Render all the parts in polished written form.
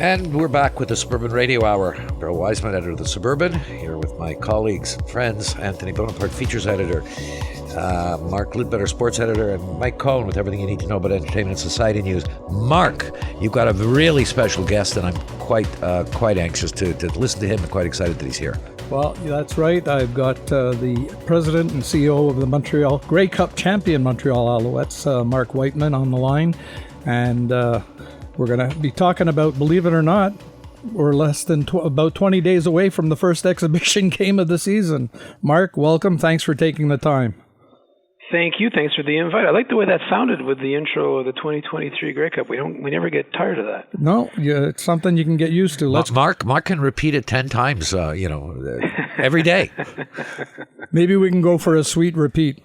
And we're back with the Suburban Radio Hour. Bill Wiseman, editor of the Suburban, here with my colleagues and friends, Anthony Bonaparte, features editor, Mark Lidbetter, sports editor, and Mike Cohen with everything you need to know about entertainment and society news. Mark, you've got a really special guest, and I'm quite anxious to listen to him and quite excited that he's here. Well, that's right. I've got the president and CEO of the Montreal Grey Cup champion Montreal Alouettes, Mark Whiteman, on the line. And we're going to be talking about, believe it or not, we're less than about 20 days away from the first exhibition game of the season. Mark, welcome. Thanks for taking the time. Thank you. Thanks for the invite. I like the way that sounded with the intro of the 2023 Grey Cup. We never get tired of that. No, it's something you can get used to. Mark can repeat it 10 times, every day. Maybe we can go for a sweet repeat.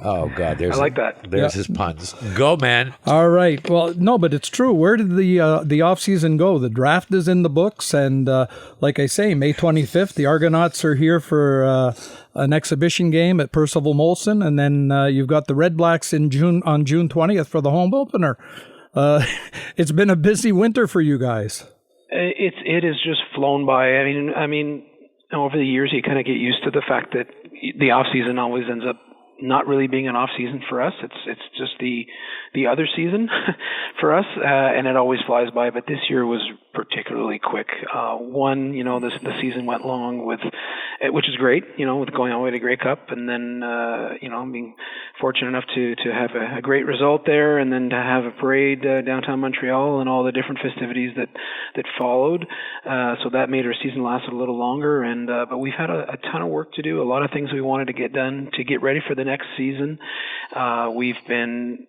Oh, God. I like that. There's his puns. Go, man. All right. Well, no, but it's true. Where did the off-season go? The draft is in the books. And like I say, May 25th, the Argonauts are here for an exhibition game at Percival Molson. And then you've got the Red Blacks on June 20th for the home opener. It's been a busy winter for you guys. It has just flown by. I mean, over the years, you kind of get used to the fact that the off-season always ends up not really being an off season for us. It's just the other season for us, and it always flies by. But this year was particularly quick. The season went long which is great, with going all the way to Grey Cup, and then being fortunate enough to have a great result there, and then to have a parade downtown Montreal and all the different festivities that followed. So that made our season last a little longer, and but we've had a ton of work to do. A lot of things we wanted to get done to get ready for the next season. We've been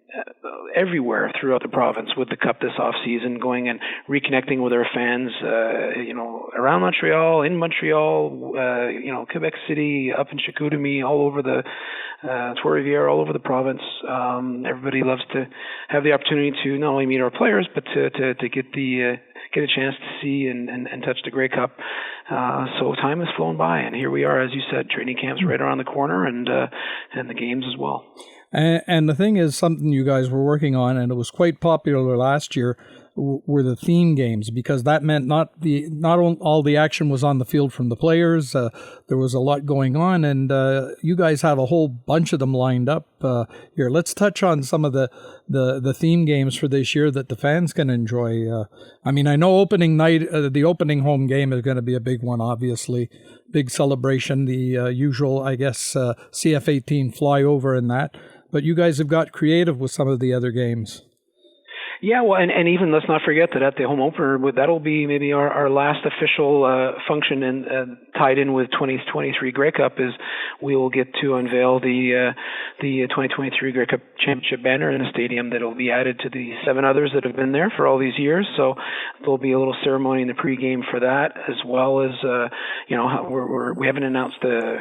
everywhere throughout the province with the Cup this off season, going and reconnecting with our fans, around Montreal, in Montreal, Quebec City, up in Chicoutimi, all over the Trois-Rivières, all over the province. Everybody loves to have the opportunity to not only meet our players, but to get a chance to see and touch the Grey Cup. So time has flown by, and here we are, as you said, training camp's right around the corner, and the games as well. And the thing is, something you guys were working on, and it was quite popular last year, were the theme games, because that meant not all the action was on the field from the players. There was a lot going on, and you guys have a whole bunch of them lined up here. Let's touch on some of the theme games for this year that the fans can enjoy. I know opening night, the opening home game is going to be a big one, obviously. Big celebration, the usual, I guess, CF-18 flyover and that. But you guys have got creative with some of the other games. Yeah, well, and even let's not forget that at the home opener, that'll be maybe our last official function, and tied in with 2023 Grey Cup, is we will get to unveil the 2023 Grey Cup Championship banner in the stadium that'll be added to the 7 others that have been there for all these years. So there'll be a little ceremony in the pregame for that, as well as we haven't announced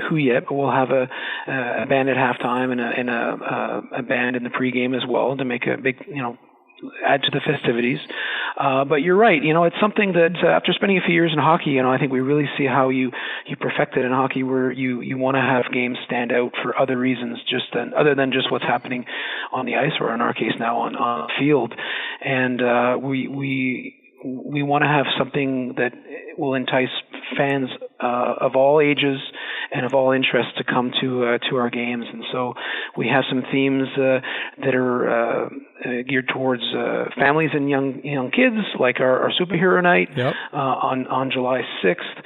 who yet, but we'll have a band at halftime and a band in the pregame as well to make a big add to the festivities. But you're right. It's something that after spending a few years in hockey, I think we really see how you perfect it in hockey, where you want to have games stand out for other reasons, other than just what's happening on the ice, or in our case now on the field. And we want to have something that will entice fans of all ages and of all interests to come to our games. And so we have some themes that are geared towards families and young kids, like our superhero night. Yep. On July 6th.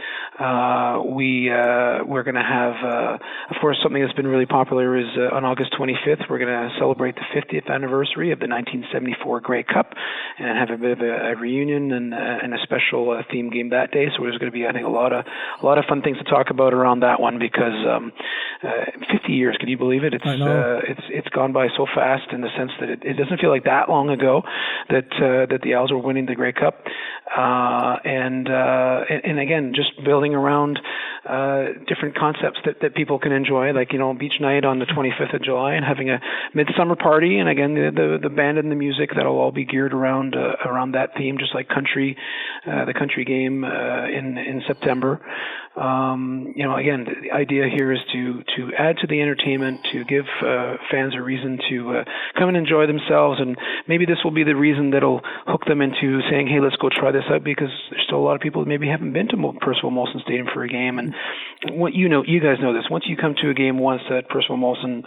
We're going to have, of course, something that's been really popular is on August 25th, we're going to celebrate the 50th anniversary of the 1974 Grey Cup and have a bit of a reunion and a special theme game that day. So there's going to be, I think, a lot of fun things to talk about around that one, because 50 years, can you believe it? It's gone by so fast, in the sense that it doesn't feel like that long ago that the Owls were winning the Grey Cup. And again, just building around different concepts that people can enjoy, like, beach night on the 25th of July and having a midsummer party. And again, the band and the music, that'll all be geared around that theme, just like the country game in September. Again, the idea here is to add to the entertainment, to give fans a reason to come and enjoy themselves, and maybe this will be the reason that'll hook them into saying, hey, let's go try this out, because there's still a lot of people that maybe haven't been to Percival Molson Stadium for a game. And you guys know this. Once you come to a game once at Percival Molson,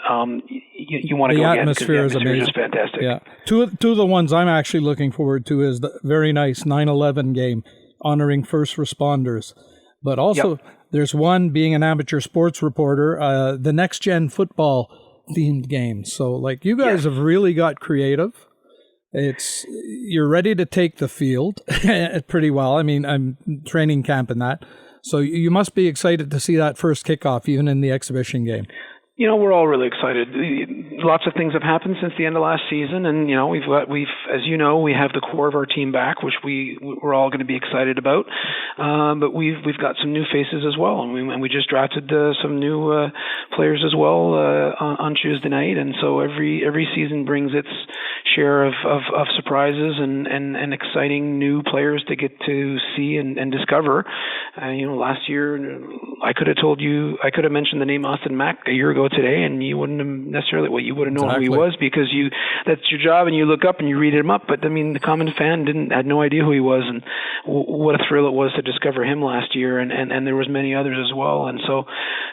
you want to go again, because the atmosphere is amazing. Just fantastic. Yeah, two of the ones I'm actually looking forward to is the very nice 9/11 game honoring first responders. But also, there's one, being an amateur sports reporter, the Next Gen football themed game. So, you guys have really got creative. You're ready to take the field pretty well. I mean, I'm training camp in that. So you must be excited to see that first kickoff, even in the exhibition game. We're all really excited. Lots of things have happened since the end of last season, and we have the core of our team back, which we're all going to be excited about. But we've got some new faces as well, and we just drafted some new players as well on Tuesday night. And so every season brings its share of surprises and exciting new players to get to see and discover. Last year I could have mentioned the name Austin Mack a year ago today, and you wouldn't have necessarily, you would have known who he was, because that's your job, and you look up and you read him up. But I mean, the common fan had no idea who he was, and what a thrill it was to discover him last year, and there was many others as well. And so,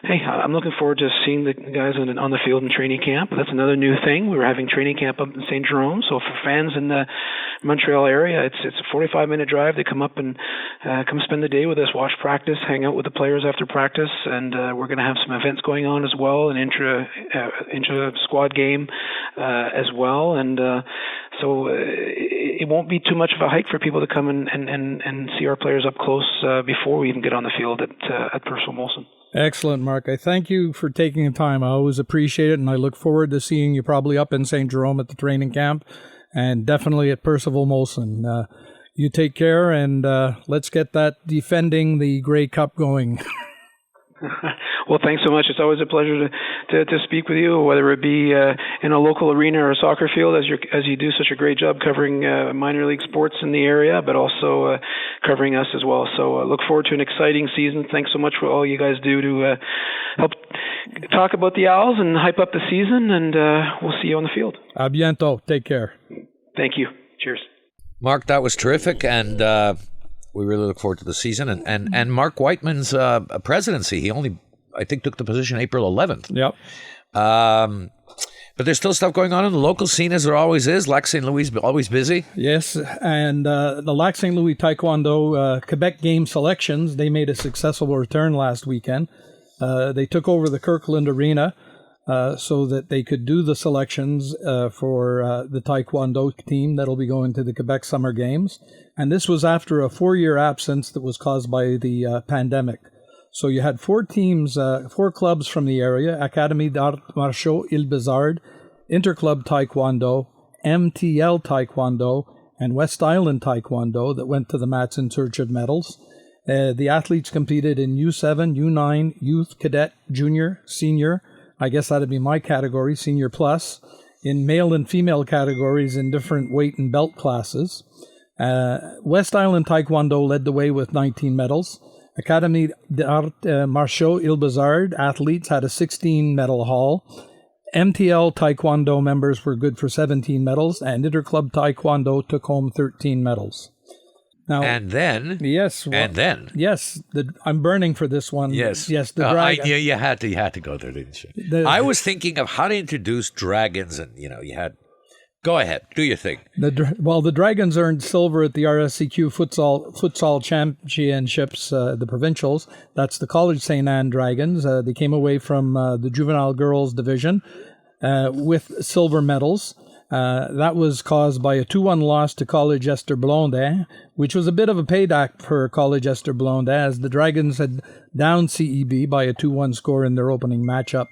hey, I'm looking forward to seeing the guys on the field in training camp. That's another new thing. We were having training camp up in St. Jerome, so for fans in the Montreal area, it's a 45-minute drive. They come up and come spend the day with us, watch practice, hang out with the players after practice, and we're going to have some events going on as well, an intra-squad game as well. And so it won't be too much of a hike for people to come and see our players up close before we even get on the field at Percival Molson. Excellent, Mark. I thank you for taking the time. I always appreciate it, and I look forward to seeing you probably up in St. Jerome at the training camp, and definitely at Percival Molson. You take care, and let's get that defending the Grey Cup going. Well, thanks so much. It's always a pleasure to speak with you, whether it be in a local arena or a soccer field, as you do such a great job covering minor league sports in the area, but also covering us as well. So look forward to an exciting season. Thanks so much for all you guys do to help talk about the Owls and hype up the season, and we'll see you on the field. A bientôt. Take care. Thank you. Cheers. Mark, that was terrific, and we really look forward to the season. And Mark Whiteman's presidency, he only, I think, took the position April 11th. Yep. But there's still stuff going on in the local scene, as there always is. Lac St. Louis is always busy. Yes, and the Lac St. Louis Taekwondo Quebec game selections, they made a successful return last weekend. They took over the Kirkland Arena so that they could do the selections for the Taekwondo team that'll be going to the Quebec Summer Games. And this was after a 4-year absence that was caused by the pandemic. So you had 4 teams, 4 clubs from the area: Académie d'Arts Martiaux Île-Bizarde, Interclub Taekwondo, MTL Taekwondo, and West Island Taekwondo that went to the mats in search of medals. The athletes competed in U7, U9, Youth, Cadet, Junior, Senior. I guess that'd be my category, Senior Plus, in male and female categories in different weight and belt classes. West Island Taekwondo led the way with 19 medals. Académie d'Arts Martiaux Île-Bizarde athletes had a 16-medal haul. MTL Taekwondo members were good for 17 medals, and Interclub Taekwondo took home 13 medals. Now, and then, I'm burning for this one. Yes, the dragon. You had to go there, didn't you? I was thinking of how to introduce dragons, and you had. Go ahead, do your thing. The Dragons earned silver at the RSCQ futsal championships, the provincials. That's the College St. Anne Dragons. They came away from the juvenile girls division with silver medals. That was caused by a 2-1 loss to College Esther Blondin, which was a bit of a payback for College Esther Blondin, as the Dragons had downed CEB by a 2-1 score in their opening matchup.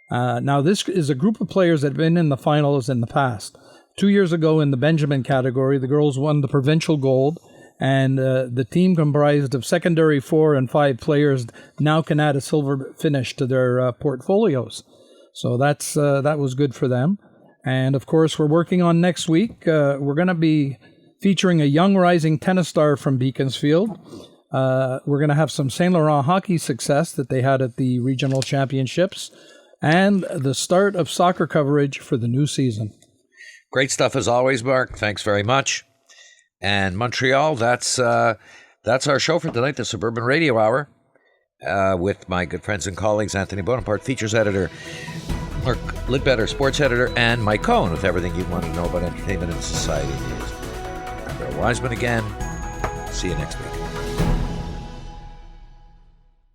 Now, this is a group of players that have been in the finals in the past. 2 years ago in the Benjamin category, the girls won the provincial gold, And the team comprised of secondary 4 and 5 players now can add a silver finish to their portfolios. So that was good for them. And of course, we're working on next week. We're going to be featuring a young rising tennis star from Beaconsfield. We're going to have some Saint Laurent hockey success that they had at the regional championships, and the start of soccer coverage for the new season. Great stuff as always, Mark. Thanks very much. And Montreal, that's our show for tonight, the Suburban Radio Hour, with my good friends and colleagues, Anthony Bonaparte, features editor, Mark Lidbetter, sports editor, and Mike Cohen, with everything you want to know about entertainment and society news. I'm Bill Wiseman again. See you next week.